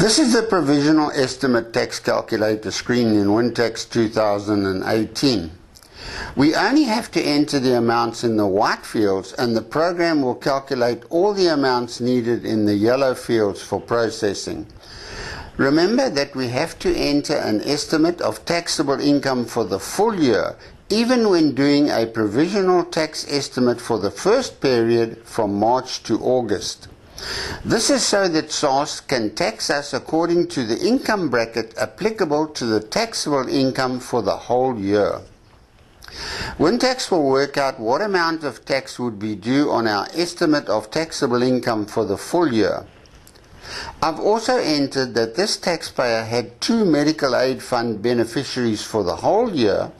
This is the Provisional Estimate Tax Calculator screen in WinTax 2018. We only have to enter the amounts in the white fields and the program will calculate all the amounts needed in the yellow fields for processing. Remember that we have to enter an estimate of taxable income for the full year, even when doing a provisional tax estimate for the first period from March to August. This is so that SARS can tax us according to the income bracket applicable to the taxable income for the whole year. WinTax will work out what amount of tax would be due on our estimate of taxable income for the full year. I've also entered that this taxpayer had 2 medical aid fund beneficiaries for the whole year,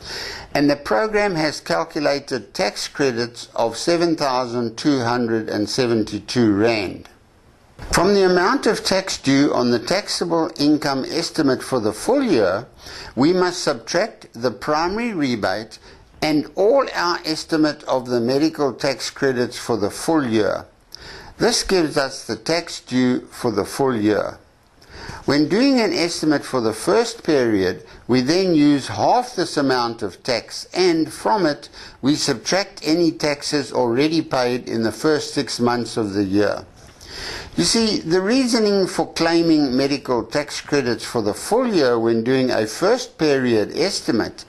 and the program has calculated tax credits of 7,272 Rand. From the amount of tax due on the taxable income estimate for the full year, we must subtract the primary rebate and all our estimate of the medical tax credits for the full year. This gives us the tax due for the full year. When doing an estimate for the first period, we then use half this amount of tax, and from it we subtract any taxes already paid in the first 6 months of the year. You see, the reasoning for claiming medical tax credits for the full year when doing a first period estimate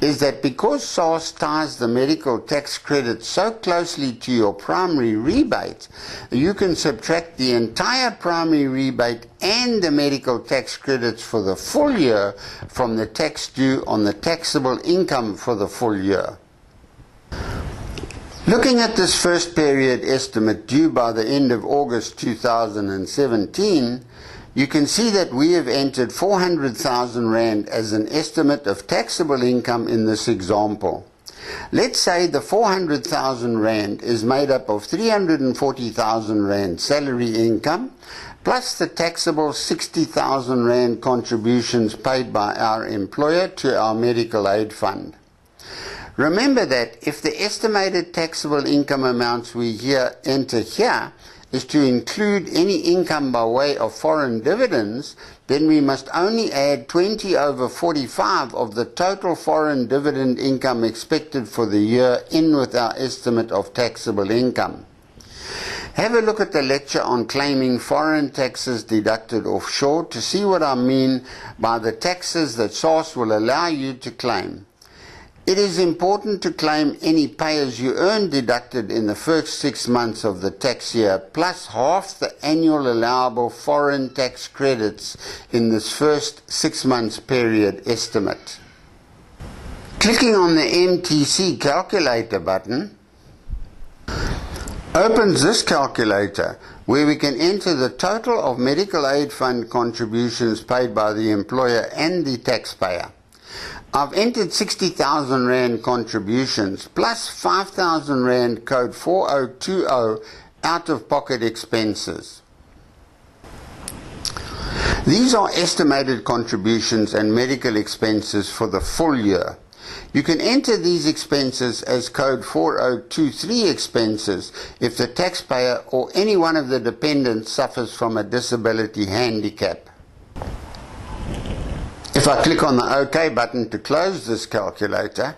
is that because SARS ties the medical tax credit so closely to your primary rebate, you can subtract the entire primary rebate and the medical tax credits for the full year from the tax due on the taxable income for the full year. Looking at this first period estimate due by the end of August 2017, you can see that we have entered 400,000 Rand as an estimate of taxable income in this example. Let's say the 400,000 Rand is made up of 340,000 Rand salary income plus the taxable 60,000 Rand contributions paid by our employer to our medical aid fund. Remember that if the estimated taxable income amounts we enter here is to include any income by way of foreign dividends, then we must only add 20/45 of the total foreign dividend income expected for the year in with our estimate of taxable income. Have a look at the lecture on claiming foreign taxes deducted offshore to see what I mean by the taxes that SARS will allow you to claim. It is important to claim any pay-as-you-earn deducted in the first 6 months of the tax year, plus half the annual allowable foreign tax credits in this first 6 months period estimate. Clicking on the MTC calculator button opens this calculator where we can enter the total of medical aid fund contributions paid by the employer and the taxpayer. I've entered 60,000 Rand contributions plus 5,000 Rand code 4020 out-of-pocket expenses. These are estimated contributions and medical expenses for the full year. You can enter these expenses as code 4023 expenses if the taxpayer or any one of the dependents suffers from a disability handicap. If I click on the OK button to close this calculator,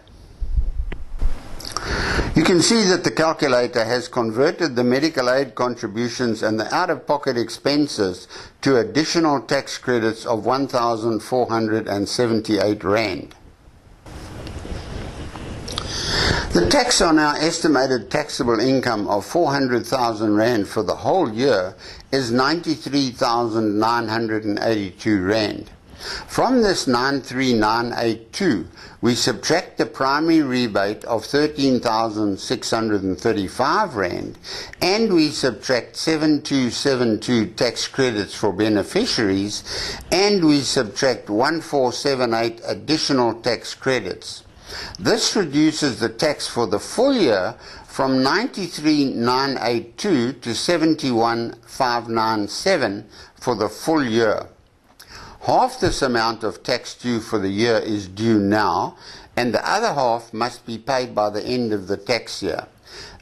you can see that the calculator has converted the medical aid contributions and the out-of-pocket expenses to additional tax credits of 1,478 Rand. The tax on our estimated taxable income of 400,000 Rand for the whole year is 93,982 Rand. From this 93,982, we subtract the primary rebate of 13,635 Rand and we subtract 7,272 tax credits for beneficiaries and we subtract 1,478 additional tax credits. This reduces the tax for the full year from 93,982 to 71,597 for the full year. Half this amount of tax due for the year is due now, and the other half must be paid by the end of the tax year.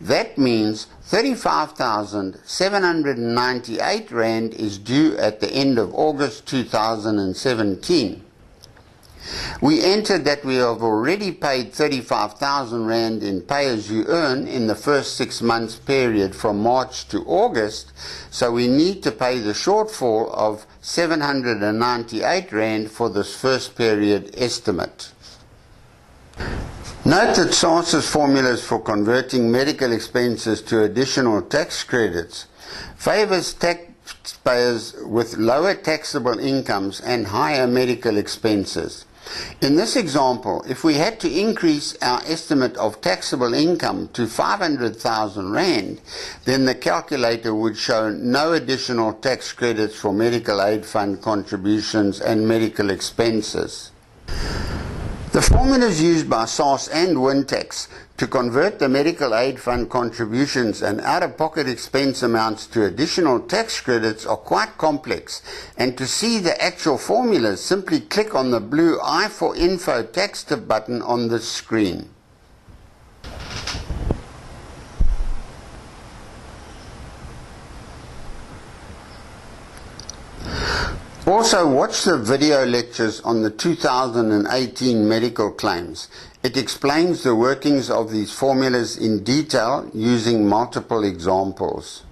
That means 35,798 Rand is due at the end of August 2017. We entered that we have already paid 35,000 Rand in pay-as-you-earn in the first 6 months period from March to August, so we need to pay the shortfall of 798 Rand for this first period estimate. Note that SARS's formulas for converting medical expenses to additional tax credits favors taxpayers with lower taxable incomes and higher medical expenses. In this example, if we had to increase our estimate of taxable income to 500,000 Rand, then the calculator would show no additional tax credits for medical aid fund contributions and medical expenses. The formulas used by SARS and WinTax to convert the medical aid fund contributions and out-of-pocket expense amounts to additional tax credits are quite complex, and to see the actual formulas, simply click on the blue I for Info tax tip button on the screen. Also, watch the video lectures on the 2018 medical claims. It explains the workings of these formulas in detail using multiple examples.